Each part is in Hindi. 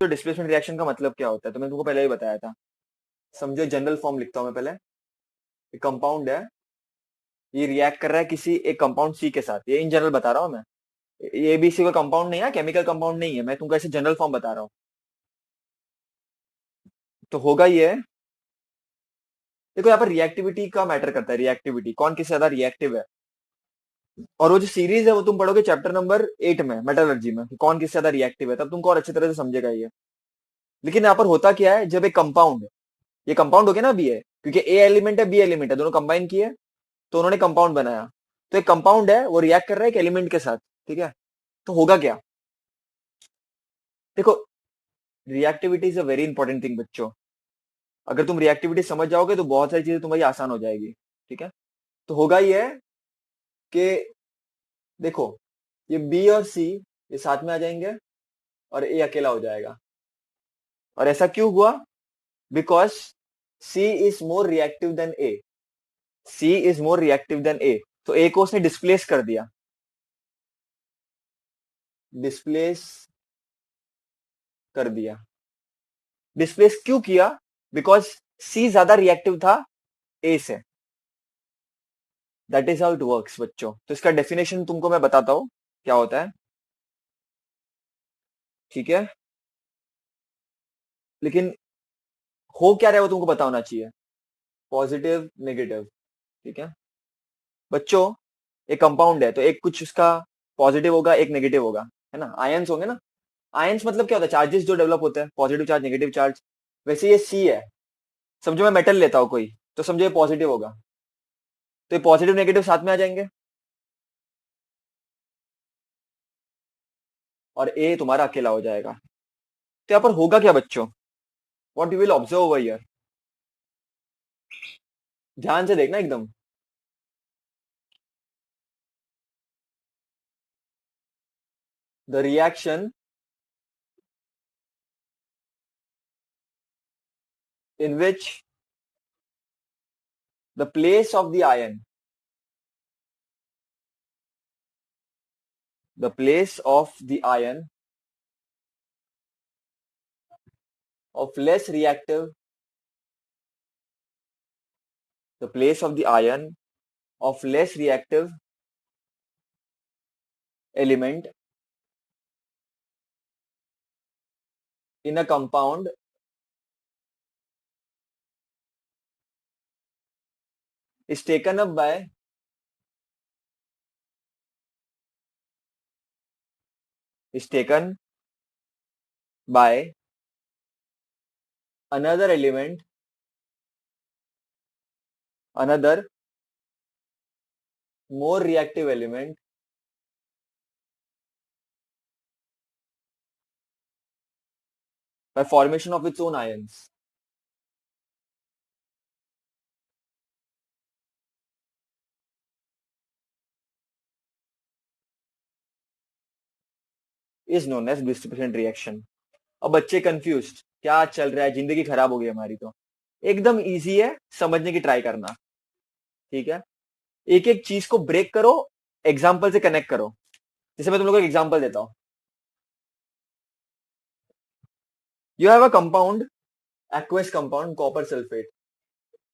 तो डिस्प्लेसमेंट रिएक्शन का मतलब क्या होता है तो मैंने तुमको पहले ही बताया था। समझो जनरल फॉर्म लिखता हूँ मैं पहले। एक कंपाउंड है, ये रिएक्ट कर रहा है किसी एक कंपाउंड सी के साथ, ये इन जनरल बता रहा हूँ मैं। ये भी सी का कंपाउंड नहीं है, केमिकल कंपाउंड नहीं है, मैं तुमको ऐसे जनरल फॉर्म बता रहा हूँ। तो होगा ये, देखो यहाँ पर रिएक्टिविटी का मैटर करता है, रिएक्टिविटी कौन किससे ज्यादा रिएक्टिव है। और वो जो सीरीज है वो तुम पढ़ोगे चैप्टर नंबर 8 में मेटलर्जी में कि कौन किससे ज्यादा रिएक्टिव है, तब तुमको और अच्छी तरह से समझेगा ये। लेकिन यहाँ पर होता क्या है, जब एक कंपाउंड, ये कंपाउंड हो गया ना बी ए, क्योंकि ए एलिमेंट है बी एलिमेंट है, दोनों कंबाइन किए तो उन्होंने कंपाउंड बनाया। तो एक कंपाउंड है वो रिएक्ट कर रहा है एक एलिमेंट के साथ, ठीक है। तो होगा क्या, देखो reactivity is a very important thing बच्चों। अगर तुम रिएक्टिविटी समझ जाओगे तो बहुत सारी चीजें तुम्हारी आसान हो जाएगी, ठीक है। तो होगा ये कि देखो, ये बी और सी ये साथ में आ जाएंगे और ए अकेला हो जाएगा। और ऐसा क्यों हुआ, because C is more reactive than A, C is more reactive than A. तो ए को उसने डिस्प्लेस कर दिया, डिस्प्लेस कर दिया। डिस्प्लेस क्यों किया, बिकॉज सी ज्यादा रिएक्टिव था ए से। That is how it works बच्चों। तो इसका डेफिनेशन तुमको मैं बताता हूं क्या होता है, ठीक है। लेकिन हो क्या रहा है वो तुमको पता होना चाहिए, पॉजिटिव नेगेटिव, ठीक है बच्चों। एक कंपाउंड है तो एक कुछ उसका पॉजिटिव होगा एक नेगेटिव होगा, है ना, आयंस होंगे ना। आयंस मतलब क्या होता है, चार्जेस जो डेवलप होते हैं, पॉजिटिव चार्ज नेगेटिव चार्ज। वैसे ये सी है, समझो मैं मेटल लेता हूं कोई, तो समझो ये पॉजिटिव होगा, तो ये पॉजिटिव नेगेटिव साथ में आ जाएंगे और ए तुम्हारा अकेला हो जाएगा। तो यहाँ पर होगा क्या बच्चों, what you will observe over here, ध्यान से देखना एकदम। The reaction in which the place of the ion, the place of the ion of less reactive, the place of the ion of less reactive element in a compound is taken up by is taken by another element, another more reactive element by formation of its own ions. Is known as displacement reaction. अब बच्चे कंफ्यूज्ड, क्या चल रहा है, जिंदगी खराब हो गई हमारी। तो एकदम इजी है, समझने की ट्राई करना, ठीक है। एक एक चीज को ब्रेक करो, एग्जाम्पल से कनेक्ट करो। जैसे मैं तुम लोगों को एक एग्जाम्पल देता हूं। You have a compound, aqueous compound, copper sulfate.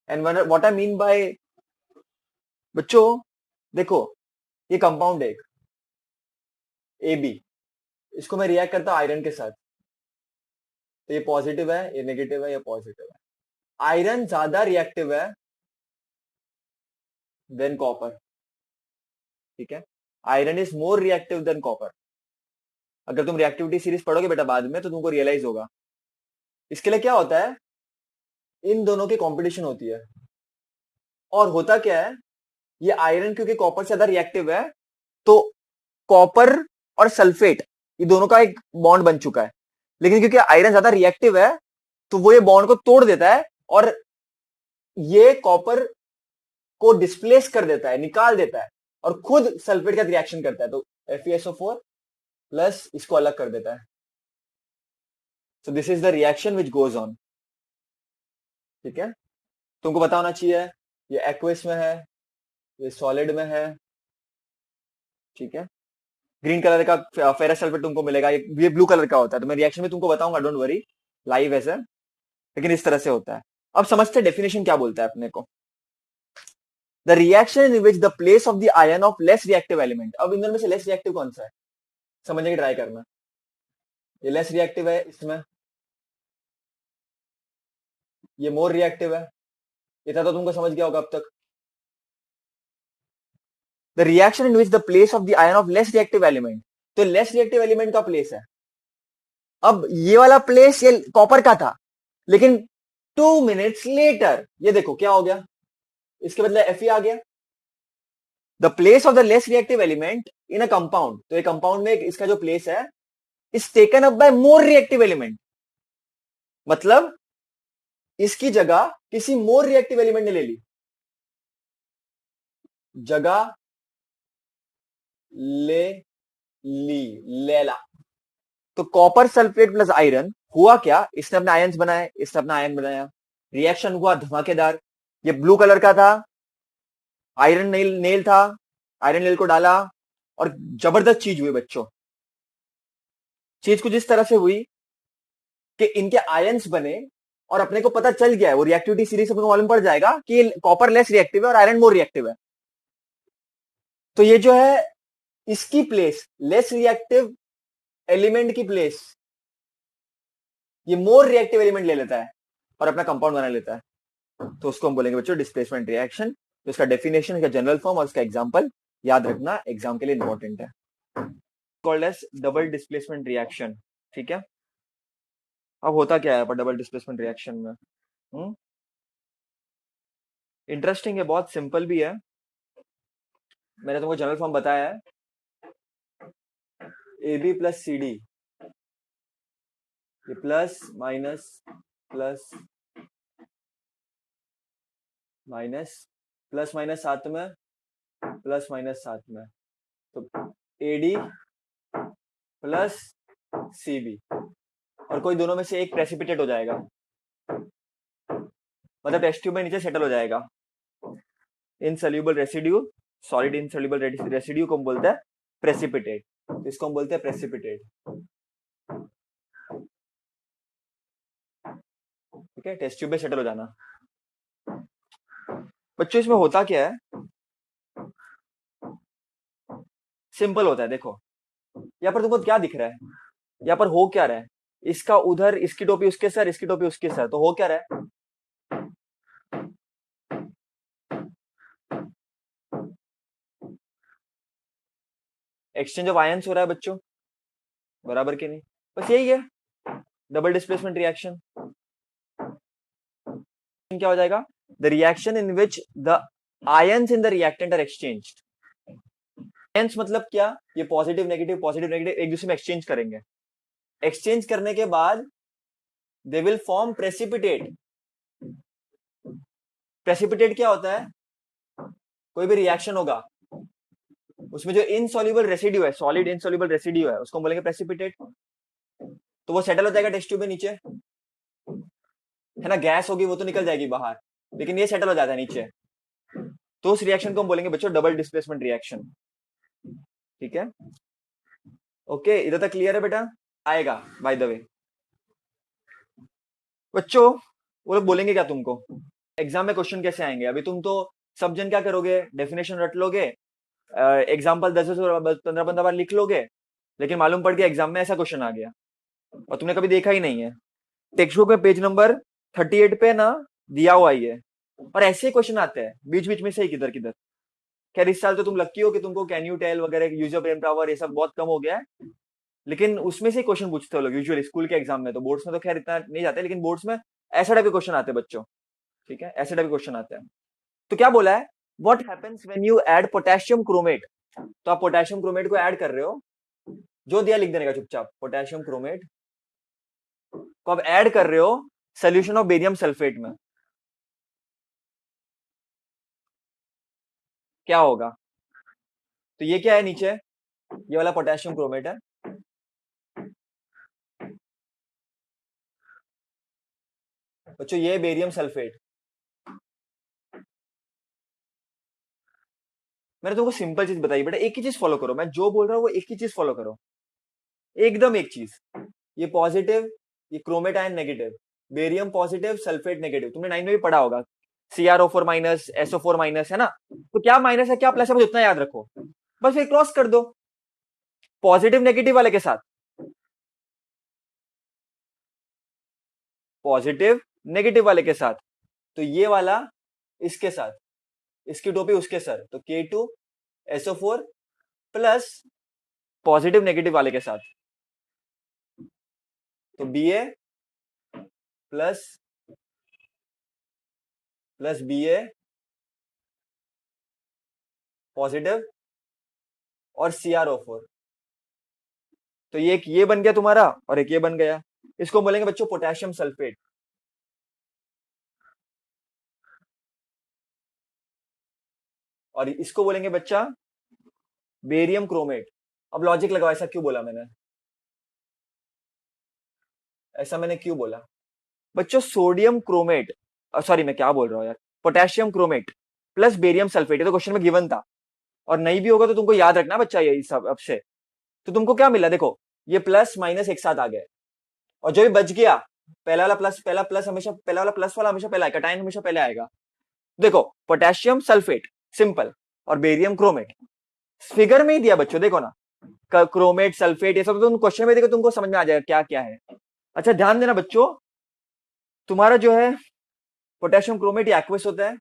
And what I mean by, बच्चों देखो, ये कंपाउंड है एक ए बी, इसको मैं रिएक्ट करता हूं आयरन के साथ, तो ये पॉजिटिव है ये नेगेटिव है ये पॉजिटिव है। आयरन ज्यादा रिएक्टिव है देन कॉपर, ठीक है। Iron is more reactive than copper. अगर तुम रिएक्टिविटी सीरीज पढ़ोगे बेटा बाद में तो तुमको रियलाइज होगा। इसके लिए क्या होता है, इन दोनों की कॉम्पिटिशन होती है। और होता क्या है, ये आयरन क्योंकि कॉपर से ज्यादा रिएक्टिव है, तो कॉपर और सल्फेट ये दोनों का एक बॉन्ड बन चुका है। लेकिन क्योंकि आयरन ज्यादा रिएक्टिव है तो वो ये बॉन्ड को तोड़ देता है और ये कॉपर को डिस्प्लेस कर देता है, निकाल देता है, और खुद सल्फेट का रिएक्शन करता है, तो FeSO4 प्लस इसको अलग कर देता है। So this is the reaction which goes on, ठीक है। तुमको पता होना चाहिए ये एक्वस में है, ये सॉलिड में है, ठीक है। ग्रीन कलर का फेरस सल्फेट तुमको मिलेगा, ये ब्लू कलर का होता है। तो मैं रिएक्शन में तुमको बताऊंगा, डोंट वरी, लाइव है सर, लेकिन इस तरह से होता है। अब समझते डेफिनेशन क्या बोलता है अपने को। The reaction in which the place of the ion of less reactive element. अब इन दोनों में से लेस रिएक्टिव कौन सा है, समझने की ट्राई करना। ये लेस रिएक्टिव है, इसमें ये मोर रिएक्टिव है। इतना तो तुमको समझ गया होगा अब तक। The reaction in which the place of the ion of less reactive element, तो लेस रिएक्टिव एलिमेंट का प्लेस है। अब ये वाला प्लेस ये कॉपर का था, लेकिन 2 मिनट्स लेटर ये देखो क्या हो गया, इसके बदले Fe आ गया। The place of the less reactive element in a compound, तो ये कंपाउंड में इसका जो प्लेस है is taken up by more reactive element, मतलब इसकी जगह किसी मोर रिएक्टिव एलिमेंट ने ले ली, जगह ले ली, लेला। तो कॉपर सल्फेट प्लस आयरन हुआ क्या, इसने अपने आयन्स बनाए, इसने अपना आयन बनाया, रिएक्शन हुआ धमाकेदार। ये ब्लू कलर का था, आयरन नेल नेल था, आयरन नेल को डाला और जबरदस्त चीज हुई बच्चों। चीज कुछ इस तरह से हुई कि इनके आयंस बने और अपने को पता चल गया है, वो रिएक्टिविटी सीरीज अपने को मालूम पड़ जाएगा कि कॉपर लेस रिएक्टिव है और आयरन मोर रिएक्टिव है। तो ये जो है इसकी प्लेस, लेस रिएक्टिव एलिमेंट की प्लेस ये मोर रिएक्टिव एलिमेंट ले लेता है और अपना कंपाउंड बना लेता है। तो उसको हम बोलेंगे बच्चों डिस्प्लेसमेंट रिएक्शन। तो इसका डेफिनेशन, इसका जनरल फॉर्म और इसका एग्जांपल याद रखना, एग्जाम के लिए इंपॉर्टेंट है। Called as double displacement reaction. ठीक है, अब होता क्या है पर डबल डिस्प्लेसमेंट रिएक्शन में, इंटरेस्टिंग है, बहुत सिंपल भी है। मैंने तुमको जनरल फॉर्म बताया है, A B plus C D, ये plus minus plus minus, plus minus साथ में, प्लस माइनस साथ में, तो A D plus C B, और कोई दोनों में से एक प्रेसिपिटेट हो जाएगा, मतलब टेस्ट ट्यूब में नीचे सेटल हो जाएगा। Insoluble residue, solid insoluble residue को हम बोलते हैं प्रेसिपिटेट, इसको हम बोलते हैं प्रेसिपिटेट। ठीक है, टेस्ट ट्यूब में सेटल हो जाना। बच्चों इसमें होता क्या है, सिंपल होता है। देखो यहाँ पर तुमको क्या दिख रहा है, यहाँ पर हो क्या रहा है, इसका उधर, इसकी टोपी उसके सर, इसकी टोपी उसके सर, तो हो क्या रहा है, एक्सचेंज ऑफ आयंस हो रहा है बच्चों, बराबर के नहीं, बस यही है डबल डिस्प्लेसमेंट रिएक्शन। क्या हो जाएगा, the reaction in which the ions in the reactant are exchanged. Ions मतलब क्या, ये पॉजिटिव नेगेटिव एक दूसरे में एक्सचेंज करेंगे, एक्सचेंज करने के बाद they will form precipitate. Precipitate क्या होता है, कोई भी रिएक्शन होगा उसमें जो इनसॉल्युबल रेसिड्यू है, सॉलिड इनसॉल्युबल रेसिड्यू है, उसको हम बोलेंगे प्रेसिपिटेट। तो वो सेटल हो जाएगा टेस्ट ट्यूब में नीचे, है ना, गैस होगी वो तो निकल जाएगी बाहर, लेकिन ये सेटल हो जाता है नीचे, तो उस रिएक्शन को हम बोलेंगे बच्चों डबल डिस्प्लेसमेंट रिएक्शन। ठीक है, ओके, इधर तक क्लियर है बेटा, आएगा बाय द वे। बच्चों वो लोग बोलेंगे क्या तुमको, एग्जाम में क्वेश्चन कैसे आएंगे, अभी तुम तो सब जन क्या करोगे, डेफिनेशन रट लोगे, एग्जाम्पल 10-15 बार लिख लोगे, लेकिन मालूम पड़ गया एग्जाम में ऐसा क्वेश्चन आ गया और तुमने कभी देखा ही नहीं है। टेक्स्ट बुक में पेज नंबर 38 पे ना दिया हुआ ही है, और ऐसे क्वेश्चन आते हैं बीच बीच में से ही किधर किधर। खैर इस साल तो तुम लकी हो कि तुमको कैन यू टेल वगैरह, यूज ऑफ ब्रेन पावर, ये सब बहुत कम हो गया है, लेकिन उसमें से क्वेश्चन पूछते हो लोग यूजुअली स्कूल के एग्जाम में, तो बोर्ड्स में तो खैर इतना नहीं जाते, लेकिन बोर्ड्स में ऐसा टाइप के क्वेश्चन आते हैं बच्चों। ठीक है, ऐसे टाइप के क्वेश्चन आते हैं। तो क्या बोला है, what happens when you add potassium chromate, तो आप पोटेशियम क्रोमेट को ऐड कर रहे हो, जो दिया लिख देने का चुपचाप, पोटेशियम क्रोमेट को आप ऐड कर रहे हो सोल्यूशन ऑफ बेरियम सल्फेट में, क्या होगा, तो ये क्या है नीचे, ये वाला पोटेशियम क्रोमेट है, बच्चों ये बेरियम सल्फेट, मैंने तुमको सिंपल चीज बताई बेटा, एक ही चीज फॉलो करो, मैं जो बोल रहा हूँ वो एक ही चीज फॉलो करो, एकदम एक चीज। ये पॉजिटिव, ये chromate ion negative, barium positive, sulphate negative, तुमने 9 में भी पढ़ा होगा, CrO4 माइनस, SO4 माइनस, है ना? तो क्या माइनस है क्या प्लस है मुझे उतना याद रखो, बस फिर क्रॉस कर दो पॉजिटिव नेगेटिव वाले के साथ, पॉजिटिव नेगेटिव वाले के साथ। तो ये वाला इसके साथ, इसकी टोपी उसके सर, तो K2SO4 प्लस पॉजिटिव नेगेटिव वाले के साथ, तो Ba plus plus Ba positive और CrO4। तो ये एक ये बन गया तुम्हारा और एक ये बन गया, इसको बोलेंगे बच्चों पोटेशियम सल्फेट। और इसको बोलेंगे बच्चा बेरियम क्रोमेट। अब लॉजिक लगाओ, ऐसा क्यों बोला मैंने, ऐसा मैंने क्यों बोला बच्चों? सोडियम क्रोमेट, सॉरी मैं क्या बोल रहा हूँ यार, potassium chromate plus barium sulphate, ये तो क्वेश्चन में गिवन था, और नहीं भी होगा तो तुमको याद रखना बच्चा ये सब अब से। तो तुमको क्या मिला देखो, ये प्लस माइनस एक साथ आ गए, और जो भी बच गया, पहला वाला प्लस, पहला प्लस हमेशा, पहला वाला प्लस वाला हमेशा पहला आएगा, कटायन हमेशा पहले आएगा। देखो पोटेशियम सल्फेट सिंपल, और बेरियम क्रोमेट फिगर में ही दिया बच्चों, देखो ना, क्रोमेट सल्फेट ये सब तो तुम क्वेश्चन में देखो, तुमको समझ में आ जाएगा क्या क्या है। अच्छा ध्यान देना बच्चों, तुम्हारा जो है पोटेशियम क्रोमेट ये एक्वस होता है,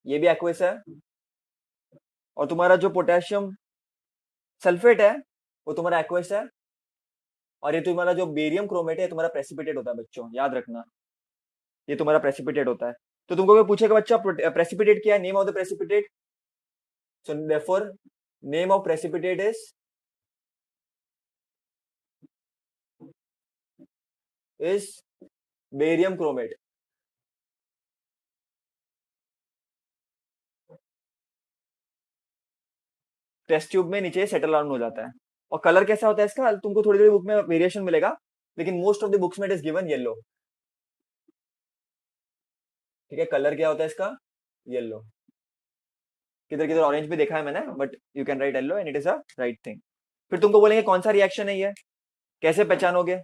ये भी एक्वस है, और तुम्हारा जो पोटेशियम सल्फेट है वो तुम्हारा एक्वस है, और ये तुम्हारा जो बेरियम क्रोमेट है तुम्हारा प्रेसिपिटेट होता है बच्चों, याद रखना, ये तुम्हारा प्रेसिपिटेट होता है। तो तुमको कोई पूछेगा बच्चा प्रेसिपिटेट क्या है, name of the precipitate, so therefore name of precipitate is barium chromate. Test tube में नीचे सेटल डाउन हो जाता है। और कलर कैसा होता है इसका, तुमको थोड़ी थोड़ी बुक में वेरिएशन मिलेगा, लेकिन मोस्ट ऑफ द बुक्स में इट इज गिवन येलो। ठीक है, कलर क्या होता है इसका, येलो। किधर किधर ऑरेंज भी देखा है मैंने, but you can write yellow and it is a right thing. फिर तुमको बोलेंगे कौन सा रिएक्शन है ये, कैसे पहचानोगे?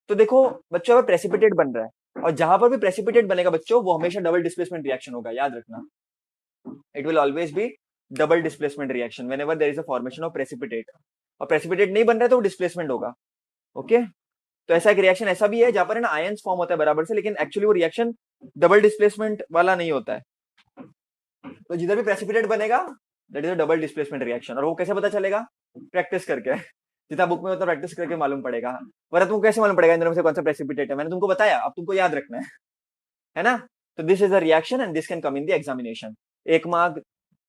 तो देखो बच्चों, अगर प्रेसिपिटेट बन रहा है, और जहां पर भी प्रेसिपिटेट बनेगा बच्चों वो हमेशा डबल डिस्प्लेसमेंट रिएक्शन होगा, याद रखना, it will always be double displacement reaction whenever there is a formation of precipitate. और प्रेसिपिटेट नहीं बन रहा है तो वो डिस्प्लेसमेंट होगा। ओके, तो ऐसा एक रिएक्शन ऐसा भी है जहां पर है ना आयंस फॉर्म होता है बराबर से, लेकिन एक्चुअली वो रिएक्शन डबल डिस्प्लेसमेंट वाला नहीं होता है। तो जिधर भी प्रेसिपिटेट बनेगा that is a double displacement reaction. और वो कैसे पता चलेगा, प्रैक्टिस करके, जितना बुक में उतना प्रैक्टिस करके मालूम पड़ेगा, वरना तुमको कैसे मालूम पड़ेगा इन दोनों में से कौन सा प्रेसिपिटेट है, मैंने तुमको बताया, अब तुमको याद रखना है ना? तो this is a reaction and this can come in the examination, 1 mark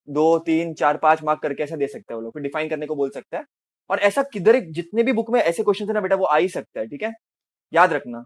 2 3 4 5 mark करके ऐसा दे सकते हैं वो लोग, फिर डिफाइन करने को बोल सकते हैं। और ऐसा किधर जितने भी बुक में ऐसे क्वेश्चन है ना बेटा वो आ ही सकता है, ठीक है, याद रखना।